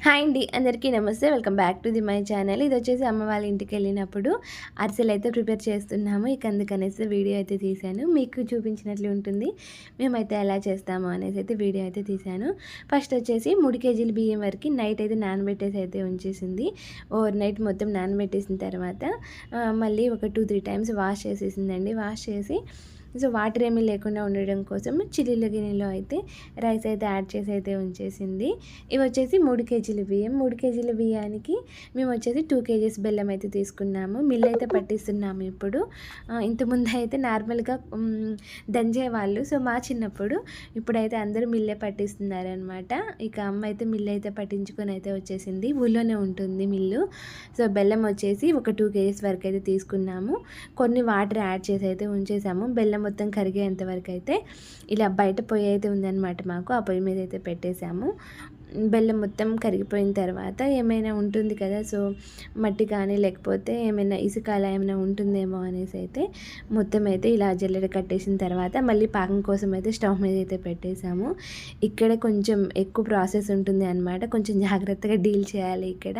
Hi అండి, అందరికీ నమస్తే. Welcome back to my channel. ఇది వచ్చేసి అమ్మ వాళ్ళ ఇంటికి వెళ్ళినప్పుడు అరిసెలు అయితే ప్రిపేర్ చేస్తున్నాము. ఇక అందుకనేసి వీడియో అయితే తీశాను, మీకు చూపించినట్లు ఉంటుంది. మేమైతే ఎలా చేస్తాము అనేసి అయితే వీడియో అయితే తీశాను. ఫస్ట్ వచ్చేసి 3 కేజీల బియ్యం వరకు నైట్ అయితే నానబెట్టేసి అయితే ఉంచేసింది. ఓవర్ నైట్ మొత్తం నానబెట్టేసిన తర్వాత మళ్ళీ ఒక 2-3 టైమ్స్ వాష్ చేసేసిందండి. వాష్ చేసి సో వాటర్ ఏమీ లేకుండా ఉండడం కోసం చిల్లీల గిన్నెలో అయితే రైస్ అయితే యాడ్ చేసి అయితే ఉంచేసింది. ఇవి వచ్చేసి 3 కేజీల బియ్యం. 3 కేజీల బియ్యానికి మేము వచ్చేసి 2 కేజీస్ బెల్లం అయితే తీసుకున్నాము. మిల్ అయితే పట్టిస్తున్నాము ఇప్పుడు. ఇంతకుముందు అయితే నార్మల్గా దంచేవాళ్ళు. సో మా చిన్నప్పుడు ఇప్పుడైతే అందరూ మిల్లే పట్టిస్తున్నారనమాట. ఇక అమ్మ అయితే మిల్లు అయితే పట్టించుకొని అయితే వచ్చేసింది. ఊళ్ళోనే ఉంటుంది మిల్లు. సో బెల్లం వచ్చేసి ఒక 2 కేజీస్ వరకు అయితే తీసుకున్నాము. కొన్ని వాటర్ యాడ్ చేసి అయితే ఉంచేసాము. బెల్లం మొత్తం కరిగేంత వరకు అయితే ఇలా బయట పొయ్యి అయితే ఉందన్నమాట మాకు. ఆ పొయ్యి మీద అయితే పెట్టేసాము. బెల్లం మొత్తం కరిగిపోయిన తర్వాత ఏమైనా ఉంటుంది కదా, సో మట్టి కానీ లేకపోతే ఏమైనా ఇసుక అలా ఏమైనా ఉంటుందేమో అనేసి అయితే మొత్తం అయితే ఇలా జల్లెడ కట్టేసిన తర్వాత మళ్ళీ పాకం కోసం అయితే స్టవ్ మీద అయితే పెట్టేసాము. ఇక్కడ కొంచెం ఎక్కువ ప్రాసెస్ ఉంటుంది అన్నమాట. కొంచెం జాగ్రత్తగా డీల్ చేయాలి ఇక్కడ.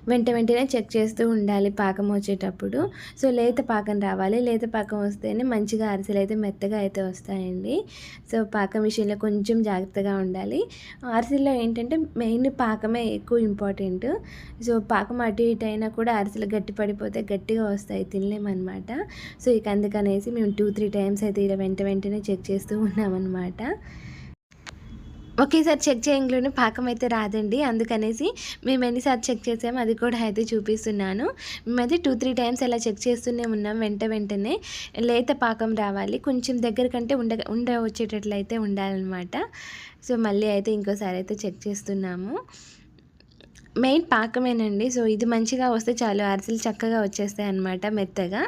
వెంటనే చెక్ చేస్తూ ఉండాలి పాకం వచ్చేటప్పుడు. సో లేత పాకం రావాలి. లేత పాకం వస్తేనే మంచిగా అరిసెలు అయితే మెత్తగా అయితే వస్తాయండి. సో పాకం విషయంలో కొంచెం జాగ్రత్తగా ఉండాలి. అరిసెల్లో ఏంటంటే మెయిన్ పాకమే ఎక్కువ ఇంపార్టెంట్. సో పాకం అటు ఇటు అయినా కూడా అరిసెలు గట్టి పడిపోతే గట్టిగా వస్తాయి, తినలేమన్నమాట. సో ఇక అందుకనేసి మేము 2-3 టైమ్స్ అయితే ఇలా వెంటనే చెక్ చేస్తూ ఉన్నామన్నమాట. ఒకేసారి చెక్ చేయంలోనే పాకం అయితే రాదండి. అందుకనేసి మేము ఎన్నిసార్లు చెక్ చేసామో అది కూడా అయితే చూపిస్తున్నాను. మేమైతే 2-3 టైమ్స్ అలా చెక్ చేస్తూనే ఉన్నాం. వెంటనే లేత పాకం రావాలి. కొంచెం దగ్గర కంటే ఉండ వచ్చేటట్లయితే ఉండాలన్నమాట. సో మళ్ళీ అయితే ఇంకోసారి అయితే చెక్ చేస్తున్నాము. మెయిన్ పాకమేనండి. సో ఇది మంచిగా వస్తే చాలు, అరిసెలు చక్కగా వచ్చేస్తాయి అన్నమాట మెత్తగా.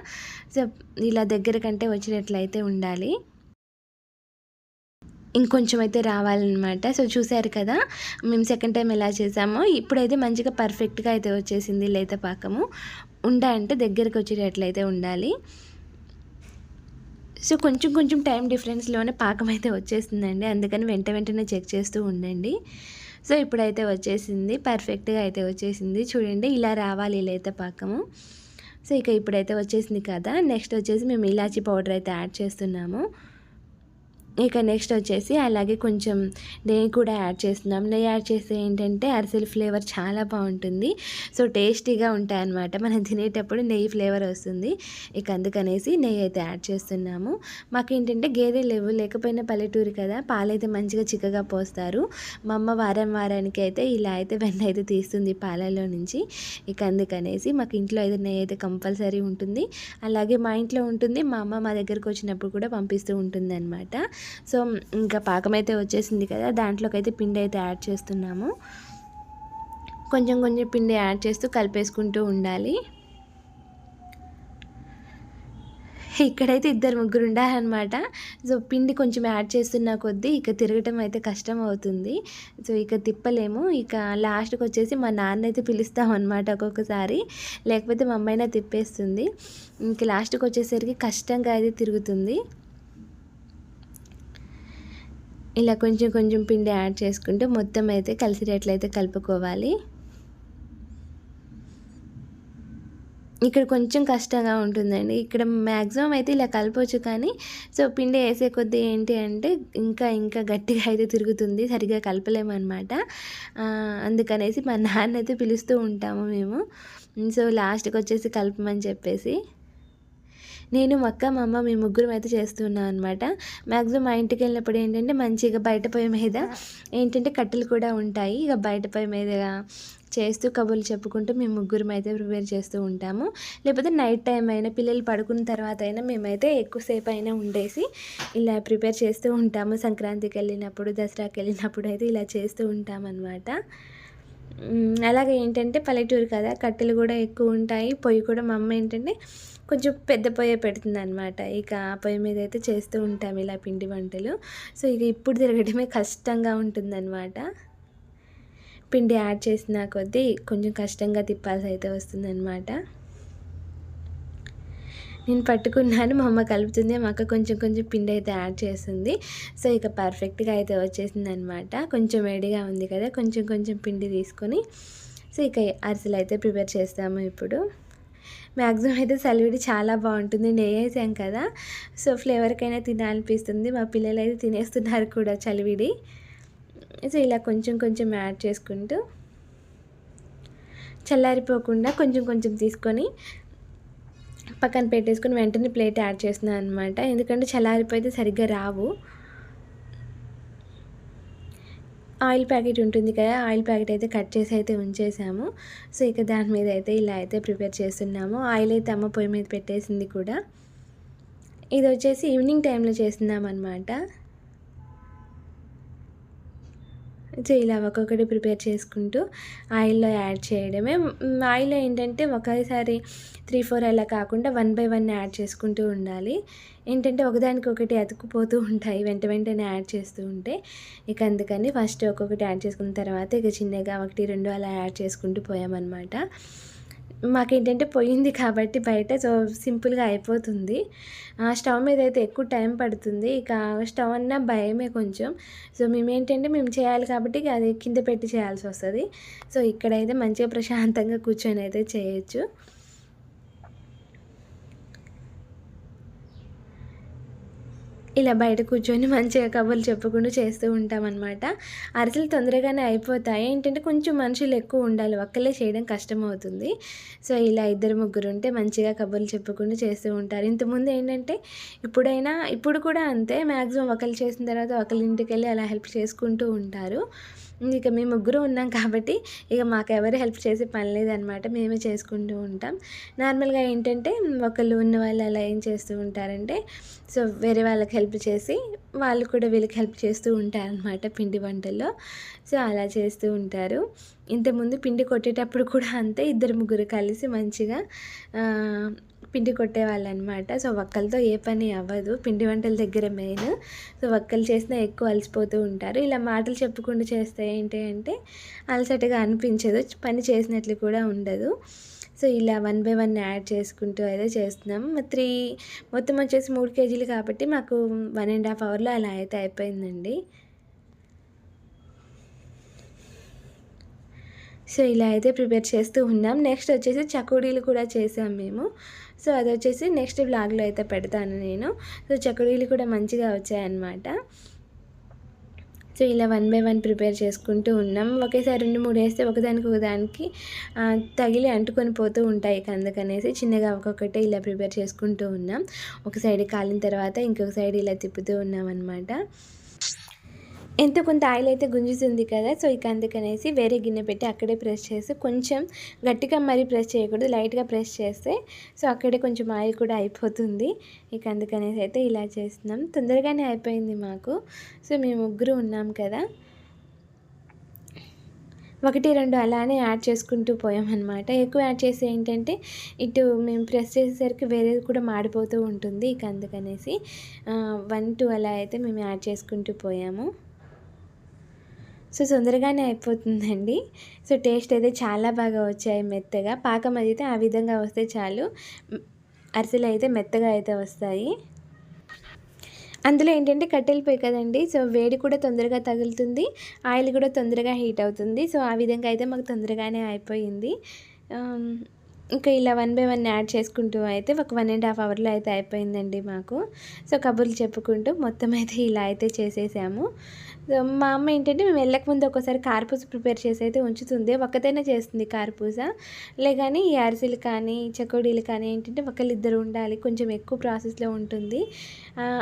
సో ఇలా దగ్గర కంటే వచ్చేటట్లయితే ఉండాలి. ఇంకొంచెం అయితే రావాలన్నమాట. సో చూసారు కదా మేము సెకండ్ టైం ఎలా చేసామో. ఇప్పుడైతే మంచిగా పర్ఫెక్ట్గా అయితే వచ్చేసింది లేత పాకము. అంటే దగ్గరికి వచ్చేటట్లయితే ఉండాలి. సో కొంచెం టైం డిఫరెన్స్లోనే పాకం అయితే వచ్చేసిందండి. అందుకని వెంటనే చెక్ చేస్తూ ఉండండి. సో ఇప్పుడైతే వచ్చేసింది, పర్ఫెక్ట్గా అయితే వచ్చేసింది. చూడండి ఇలా రావాలి లేత పాకము. సో ఇక ఇప్పుడైతే వచ్చేసింది కదా. నెక్స్ట్ వచ్చేసి మేము ఇలాచీ పౌడర్ అయితే యాడ్ చేస్తున్నాము. ఇక నెక్స్ట్ వచ్చేసి అలాగే కొంచెం నెయ్యి కూడా యాడ్ చేస్తున్నాం. నెయ్యి యాడ్ చేస్తే ఏంటంటే అరిసెల ఫ్లేవర్ చాలా బాగుంటుంది. సో టేస్టీగా ఉంటాయన్నమాట. మనం తినేటప్పుడు నెయ్యి ఫ్లేవర్ వస్తుంది. ఇక అందుకనేసి నెయ్యి అయితే యాడ్ చేస్తున్నాము. మాకు ఏంటంటే గేదె లేకపోయినా పల్లెటూరు కదా, పాలైతే మంచిగా చిక్కగా పోస్తారు. మా అమ్మ వారానికి అయితే ఇలా అయితే వెన్న అయితే తీస్తుంది పాలలో నుంచి. ఇక అందుకనేసి మాకు ఇంట్లో అయితే నెయ్యి అయితే కంపల్సరీ ఉంటుంది. అలాగే మా ఇంట్లో ఉంటుంది, మా అమ్మ మా దగ్గరకు వచ్చినప్పుడు కూడా పంపిస్తూ ఉంటుంది అనమాట. సో ఇంకా పాకం అయితే వచ్చేసింది కదా, దాంట్లోకి అయితే పిండి అయితే యాడ్ చేస్తున్నాము. కొంచెం పిండి యాడ్ చేస్తూ కలిపేసుకుంటూ ఉండాలి. ఇక్కడైతే 2-3 ఉండాలన్నమాట. సో పిండి కొంచెం యాడ్ చేస్తున్న కొద్దీ ఇక తిరగటం అయితే కష్టం అవుతుంది. సో ఇక తిప్పలేము. ఇక లాస్ట్కి వచ్చేసి మా నాన్న అయితే పిలుస్తామన్నమాట ఒక్కొక్కసారి, లేకపోతే మా అమ్మాయినా తిప్పేస్తుంది. ఇంక లాస్ట్కి వచ్చేసరికి కష్టంగా అయితే తిరుగుతుంది. ఇలా కొంచెం పిండి యాడ్ చేసుకుంటూ మొత్తం అయితే కలిసేటట్లయితే కలుపుకోవాలి. ఇక్కడ కొంచెం కష్టంగా ఉంటుందండి. ఇక్కడ మ్యాక్సిమం అయితే ఇలా కలపవచ్చు, కానీ సో పిండి వేసే కొద్దీ ఏంటి అంటే ఇంకా గట్టిగా అయితే తిరుగుతుంది, సరిగ్గా కలపలేమన్నమాట. అందుకనేసి మా నాన్న అయితే పిలుస్తూ ఉంటాము మేము. సో లాస్ట్కి వచ్చేసి కలపమని చెప్పేసి నేను మా అమ్మ మేము ముగ్గురం అయితే చేస్తున్నాం అనమాట. మ్యాక్సిమం మా ఇంటికి వెళ్ళినప్పుడు ఏంటంటే మంచిగా బయట పొయ్యి మీద ఏంటంటే కట్టెలు కూడా ఉంటాయి. ఇక బయట పొయ్యి మీద చేస్తూ కబుర్లు చెప్పుకుంటూ మేము ముగ్గురం అయితే ప్రిపేర్ చేస్తూ ఉంటాము. లేకపోతే నైట్ టైం అయినా పిల్లలు పడుకున్న తర్వాత అయినా మేమైతే ఎక్కువసేపు అయినా ఉండేసి ఇలా ప్రిపేర్ చేస్తూ ఉంటాము. సంక్రాంతికి వెళ్ళినప్పుడు, దసరాకి వెళ్ళినప్పుడు అయితే ఇలా చేస్తూ ఉంటామన్నమాట. అలాగే ఏంటంటే పల్లెటూరు కదా, కట్టెలు కూడా ఎక్కువ ఉంటాయి. పొయ్యి కూడా మా అమ్మ ఏంటంటే కొంచెం పెద్ద పొయ్యి పెడుతుందనమాట. ఇక ఆ పొయ్యి మీద అయితే చేస్తూ ఉంటాము ఇలా పిండి వంటలు. సో ఇక ఇప్పుడు తిరగడమే కష్టంగా ఉంటుందన్నమాట. పిండి యాడ్ చేసిన కొద్దీ కొంచెం కష్టంగా తిప్పాల్సి అయితే వస్తుందన్నమాట. నేను పట్టుకున్నాను, మా అమ్మ కలుపుతుంది, మా అక్క కొంచెం కొంచెం పిండి అయితే యాడ్ చేస్తుంది. సో ఇక పర్ఫెక్ట్గా అయితే వచ్చేసిందనమాట. కొంచెం వేడిగా ఉంది కదా, కొంచెం కొంచెం పిండి తీసుకొని సో ఇక అరిసెలు అయితే ప్రిపేర్ చేస్తాము ఇప్పుడు. మ్యాక్సిమం అయితే సలివిడి చాలా బాగుంటుంది, నెయ్యి వేసాం కదా, సో ఫ్లేవర్కైనా తినాలనిపిస్తుంది. మా పిల్లలు అయితే తినేస్తున్నారు కూడా చలివిడి. సో ఇలా కొంచెం కొంచెం యాడ్ చేసుకుంటూ చల్లారిపోకుండా కొంచెం కొంచెం తీసుకొని పక్కన పెట్టేసుకొని వెంటనే ప్లేట్ యాడ్ చేస్తున్నాను అనమాట. ఎందుకంటే చల్లారిపోతే సరిగ్గా రావు. ఆయిల్ ప్యాకెట్ ఉంటుంది కదా, ఆయిల్ ప్యాకెట్ అయితే కట్ చేసి అయితే ఉంచేసాము. సో ఇక దాని మీద అయితే ఇలా అయితే ప్రిపేర్ చేస్తున్నాము. ఆయిల్ అయితే అమ్మ పొయ్యి మీద పెట్టేసింది కూడా. ఇది వచ్చేసి ఈవినింగ్ టైంలో చేస్తున్నాం అనమాట. సో ఇలా ఒక్కొక్కటి ప్రిపేర్ చేసుకుంటూ ఆయిల్లో యాడ్ చేయడమే. ఆయిల్లో ఏంటంటే ఒకేసారి 3-4 అలా కాకుండా 1 బై 1 యాడ్ చేసుకుంటూ ఉండాలి. ఏంటంటే ఒకదానికొకటి అతుక్కుపోతూ ఉంటాయి వెంటనే యాడ్ చేస్తూ ఉంటే. ఇక అందుకని ఫస్ట్ ఒక్కొక్కటి యాడ్ చేసుకున్న తర్వాత ఇక చిన్నగా 1, 2 అలా యాడ్ చేసుకుంటూ పోయామన్నమాట. మాకేంటంటే పొయ్యింది కాబట్టి బయట, సో సింపుల్గా అయిపోతుంది. స్టవ్ మీద అయితే ఎక్కువ టైం పడుతుంది. ఇక స్టవ్ అన్నా భయమే కొంచెం. సో మేమేంటంటే మేము చేయాలి కాబట్టి అది కింద పెట్టి చేయాల్సి వస్తుంది. సో ఇక్కడైతే మంచిగా ప్రశాంతంగా కూర్చొని అయితే చేయొచ్చు. ఇలా బయట కూర్చొని మంచిగా కబుర్లు చెప్పుకుంటూ చేస్తూ ఉంటామన్నమాట. అరిసెలు తొందరగానే అయిపోతాయి. ఏంటంటే కొంచెం మనుషులు ఎక్కువ ఉండాలి, ఒక్కళ్ళే చేయడం కష్టమవుతుంది. సో ఇలా 2, 3 ఉంటే మంచిగా కబుర్లు చెప్పుకుంటూ చేస్తూ ఉంటారు. ఇంతకుముందు ఏంటంటే ఇప్పుడు కూడా అంతే, మ్యాక్సిమం ఒకళ్ళు చేసిన తర్వాత ఒకళ్ళ ఇంటికెళ్ళి అలా హెల్ప్ చేసుకుంటూ ఉంటారు. ఇక మేము ముగ్గురు ఉన్నాం కాబట్టి ఇక మాకెవరు హెల్ప్ చేసే పని లేదనమాట, మేమే చేసుకుంటూ ఉంటాం. నార్మల్గా ఏంటంటే ఒకళ్ళు ఉన్న వాళ్ళు అలా ఏం చేస్తూ ఉంటారంటే సో వేరే వాళ్ళకి హెల్ప్ చేసి వాళ్ళు కూడా వీళ్ళకి హెల్ప్ చేస్తూ ఉంటారనమాట పిండి వంటల్లో. సో అలా చేస్తూ ఉంటారు. ఇంతకుముందు పిండి కొట్టేటప్పుడు కూడా అంతే, 2, 3 కలిసి మంచిగా పిండి కొట్టేవాళ్ళు అనమాట. సో ఒక్కలతో ఏ పని అవ్వదు, పిండి వంటల దగ్గర మెయిన్. సో ఒక్కలు చేసినా ఎక్కువ అలసిపోతూ ఉంటారు. ఇలా మాటలు చెప్పుకుంటూ చేస్తే ఏంటి అంటే అలసటగా అనిపించదు, పని చేసినట్లు కూడా ఉండదు. సో ఇలా 1 బై 1 యాడ్ చేసుకుంటూ అయితే చేస్తున్నాం. మొత్తం వచ్చేసి 3 కేజీలు కాబట్టి మాకు 1.5 అవర్లో అలా అయితే అయిపోయిందండి. సో ఇలా అయితే ప్రిపేర్ చేస్తూ ఉన్నాం. నెక్స్ట్ వచ్చేసి చకోడీలు కూడా చేసాం మేము. సో అది వచ్చేసి నెక్స్ట్ వ్లాగ్లో అయితే పెడతాను నేను. సో చకోడీలు కూడా మంచిగా వచ్చాయన్నమాట. సో ఇలా 1 బై 1 ప్రిపేర్ చేసుకుంటూ ఉన్నాం. ఒకేసారి 2, 3 వేస్తే ఒకదానికి తగిలి అంటుకొని పోతూ ఉంటాయి. అందుకనేసి చిన్నగా ఒక్కొక్కటి ఇలా ప్రిపేర్ చేసుకుంటూ ఉన్నాం. ఒక సైడ్ కాలిన తర్వాత ఇంకొక సైడ్ ఇలా తిప్పుతూ ఉన్నాం అనమాట. ఎంతో కొంత ఆయిల్ అయితే గుంజుతుంది కదా, సో ఇక అందుకనేసి వేరే గిన్నె పెట్టి అక్కడే ప్రెస్ చేసి, కొంచెం గట్టిగా మరీ ప్రెస్ చేయకూడదు, లైట్గా ప్రెస్ చేస్తే సో అక్కడే కొంచెం ఆయిల్ కూడా అయిపోతుంది. ఇక అందుకనేసి అయితే ఇలా చేస్తున్నాం. తొందరగానే అయిపోయింది మాకు. సో మేము ముగ్గురు ఉన్నాం కదా, 1, 2 అలానే యాడ్ చేసుకుంటూ పోయామన్నమాట. ఎక్కువ యాడ్ చేసి ఏంటంటే ఇటు మేము ప్రెస్ చేసేసరికి వేరేది కూడా మాడిపోతూ ఉంటుంది. ఇక అందుకనేసి 1, 2 అలా అయితే మేము యాడ్ చేసుకుంటూ పోయాము. సో తొందరగానే అయిపోతుందండి. సో టేస్ట్ అయితే చాలా బాగా వచ్చాయి, మెత్తగా. పాకం అయితే ఆ విధంగా వస్తే చాలు, అరిసెలు అయితే మెత్తగా అయితే వస్తాయి. అందులో ఏంటంటే కట్టెల పొయ్యి కదండి, సో వేడి కూడా తొందరగా తగులుతుంది, ఆయిల్ కూడా తొందరగా హీట్ అవుతుంది. సో ఆ విధంగా అయితే మాకు తొందరగానే అయిపోయింది. ఇంకా ఇలా 1 బై 1 యాడ్ చేసుకుంటూ అయితే ఒక 1.5 అవర్లో అయితే అయిపోయిందండి మాకు. సో కబుర్లు చెప్పుకుంటూ మొత్తం అయితే ఇలా అయితే చేసేసాము. మా అమ్మ ఏంటంటే మేము వెళ్ళక ముందు ఒకసారి కారపూస ప్రిపేర్ చేసి అయితే ఉంచుతుంది, ఒక్కతైనా చేస్తుంది కారపూస. కానీ ఈ అరిసెలు కానీ చకోడీలు కానీ ఏంటంటే ఒకళ్ళిద్దరు ఉండాలి, కొంచెం ఎక్కువ ప్రాసెస్లో ఉంటుంది.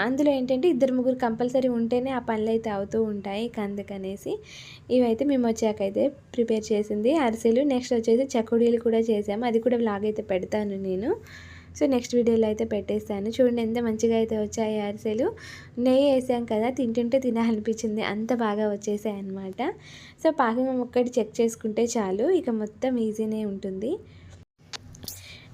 అందులో ఏంటంటే 2, 3 కంపల్సరీ ఉంటేనే ఆ పనులు అయితే అవుతూ ఉంటాయి. అందుకనేసి ఇవైతే మేము వచ్చాకైతే ప్రిపేర్ చేసింది అరిసెలు. నెక్స్ట్ వచ్చేసి చకోడీలు కూడా చేసాము, అది కూడా వ్లాగ్ అయితే పెడతాను నేను. సో నెక్స్ట్ వీడియోలో అయితే పెట్టేస్తాను. చూడండి ఎంత మంచిగా అయితే వచ్చాయి అరిసెలు. నెయ్యి వేసాం కదా, తింటుంటే తినాలనిపించింది, అంత బాగా వచ్చేసాయి అన్నమాట. సో పాకం ఒక్కటి చెక్ చేసుకుంటే చాలు, ఇక మొత్తం ఈజీనే ఉంటుంది.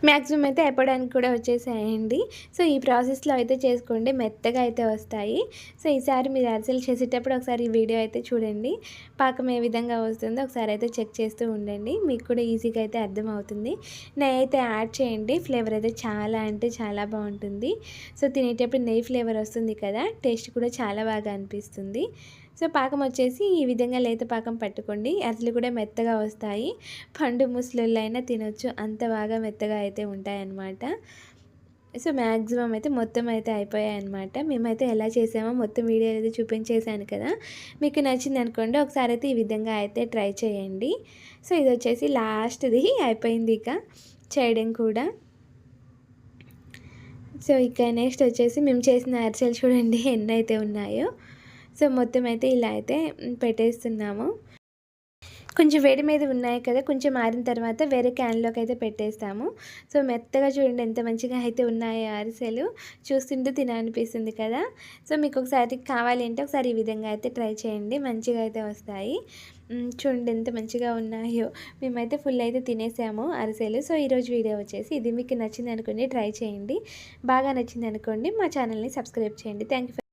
మ్యాక్సిమం అయితే అయిపోవడానికి కూడా వచ్చేసాయండి. సో, ఈ ప్రాసెస్‌లో అయితే చేసుకోండి. మెత్తగా అయితే వస్తాయి. సో, ఈసారి మీరు అరిసెలు చేసేటప్పుడు ఒకసారి ఈ వీడియో అయితే చూడండి. పాకం ఏ విధంగా వస్తుందో ఒకసారి అయితే చెక్ చేస్తూ ఉండండి. మీకు కూడా ఈజీగా అయితే అర్థమవుతుంది. నెయ్యి అయితే యాడ్ చేయండి. ఫ్లేవర్ అయితే చాలా అంటే చాలా బావుంటుంది. సో, తినేటప్పుడు నెయ్యి ఫ్లేవర్ వస్తుంది కదా! టేస్ట్ కూడా చాలా బాగా అనిపిస్తుంది. సో, పాకం వచ్చేసి ఈ విధంగా లేత పాకం పట్టుకోండి. అరిసెలు కూడా మెత్తగా వస్తాయి. పండు ముసలోళ్ళైనా తినొచ్చు. అంత బాగా మెత్తగా అయితే ఉంటాయన్నమాట. సో, మ్యాక్సిమం అయితే మొత్తం అయితే అయిపోయాయన్నమాట. మేమైతే ఎలా చేసామో మొత్తం వీడియో అయితే చూపించేసాను కదా! మీకు నచ్చిందనుకోండి ఒకసారి అయితే ఈ విధంగా అయితే ట్రై చేయండి. సో, ఇదొచ్చేసి లాస్ట్‌ది అయిపోయింది ఇక చేయడం కూడా. సో, ఇక నెక్స్ట్ వచ్చేసి మేము చేసిన అరిసెలు చూడండి ఎన్నైతే ఉన్నాయో. సో, మొత్తం అయితే ఇలా అయితే పెట్టేస్తున్నాము. కొంచెం వేడి మీద ఉన్నాయి కదా! కొంచెం ఆరిన తర్వాత వేరే క్యాన్‌లోకి అయితే పెట్టేస్తాము. సో, మెత్తగా చూడండి ఎంత మంచిగా అయితే ఉన్నాయో అరిసెలు. చూస్తుంటే తినాలనిపిస్తుంది కదా! సో, మీకు ఒకసారి కావాలి అంటే ఒకసారి ఈ విధంగా అయితే ట్రై చేయండి. మంచిగా అయితే వస్తాయి. చూడండి ఎంత మంచిగా ఉన్నాయో. మేమైతే ఫుల్ అయితే తినేసాము అరిసెలు. సో, ఈరోజు వీడియో వచ్చేసి ఇది మీకు నచ్చిందనుకోండి ట్రై చేయండి. బాగా నచ్చిందనుకోండి మా ఛానల్‌ని సబ్స్క్రైబ్ చేయండి. Thank you